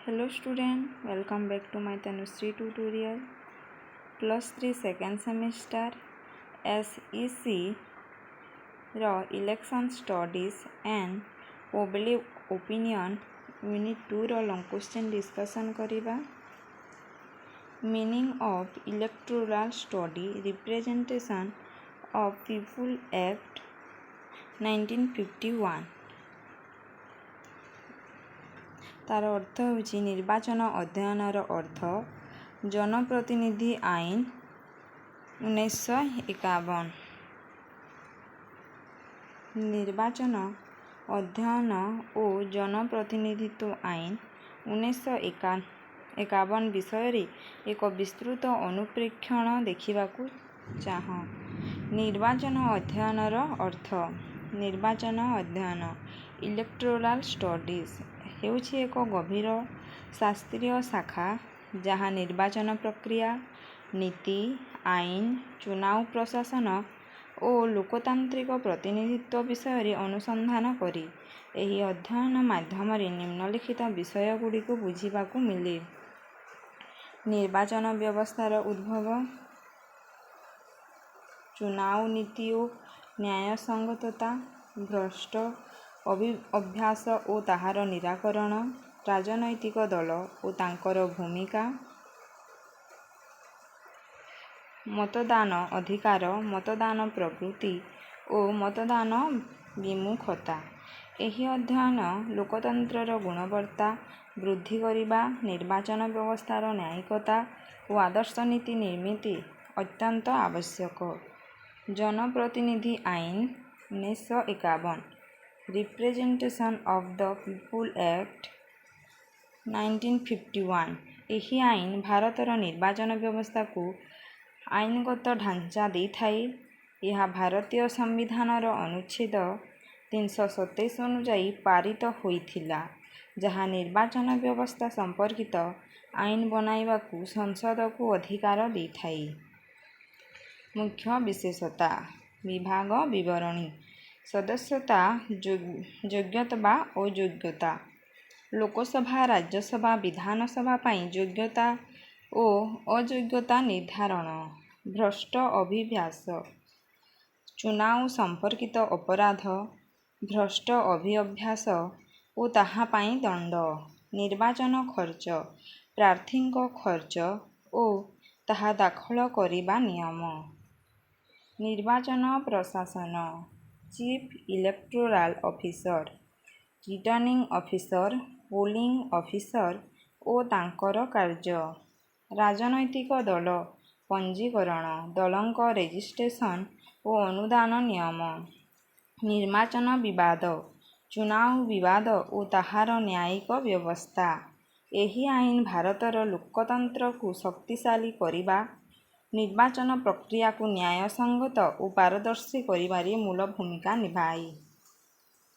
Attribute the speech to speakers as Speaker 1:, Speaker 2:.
Speaker 1: Hello student, welcome back to my Tanushree tutorial. +3 second semester SEC election studies and public opinion unit 2 long question discussion करिबा. Meaning of electoral study representation of people act 1951. तार अर्थ होची निर्वाचन अध्ययनर अर्थ जनप्रतिनिधि आईन 1951 निर्वाचन अध्ययन और जनप्रतिनिधित्व आईन 1951 विषय रे एक विस्तृत अनुप्रेक्षण देखिबाकू चाह. निर्वाचन अध्ययनर अर्थ निर्वाचन अध्ययन इलेक्टोरल स्टडीज हेउछि एक गभीर शास्त्रीय शाखा जहाँ निर्वाचन प्रक्रिया नीति आईन चुनाव प्रशासन और लोकतांत्रिक प्रतिनिधित्व विषय रे अनुसंधान करी एही अध्ययन माध्यम रे निम्नलिखित विषय गुडी को बुझिबाकू मिले. निर्वाचन व्यवस्थार उद्भव चुनाव नीति और न्यायसंगतता भ्रष्ट अभ्यास और ताहार निराकरण राजनैतिक दल और तांकर भूमिका मतदान अधिकार मतदान प्रकृति और मतदान विमुखता. एही अध्ययन लोकतंत्रर गुणवत्ता वृद्धि करिबा निर्वाचन व्यवस्थार न्यायिकता और आदर्श नीति निर्मिति अत्यंत आवश्यक. जनप्रतिनिधि आईन 1951 representation of the people act 1951 एही आईन भारतर निर्वाचन व्यवस्था को आईनगत ढांचा दे थाई. यह भारतीय संविधानर अनुच्छेद 327 अनुजाई पारित होइथिला जहाँ निर्वाचन व्यवस्था संपर्कित आईन बनाइबाकू संसद को अधिकार दे थाई. मुख्य विशेषता विभाग विवरणी सदस्यता योग्यता बा अयोग्यता लोकसभा राज्यसभा विधानसभा पाई योग्यता और अयोग्यता निर्धारण भ्रष्ट अभियास चुनाव संपर्कित अपराध भ्रष्ट अभियास और ताहा पाई दंड निर्वाचन खर्च प्रार्थी खर्च और ताहा दाखल करिबा नियम. निर्वाचन प्रशासन chief electoral officer returning officer polling officer और तांकर कार्य राजनैतिक दल पंजीकरण दलंक रेजिस्ट्रेशन और अनुदान नियम निर्वाचन विवाद चुनाव विवाद और ताहार न्यायिक व्यवस्था. एही आईन भारतर लोकतंत्र को शक्तिशाली करिबा निर्वाचन प्रक्रिया को न्यायसंगत और पारदर्शी करिबारे मूल भूमिका निभाई.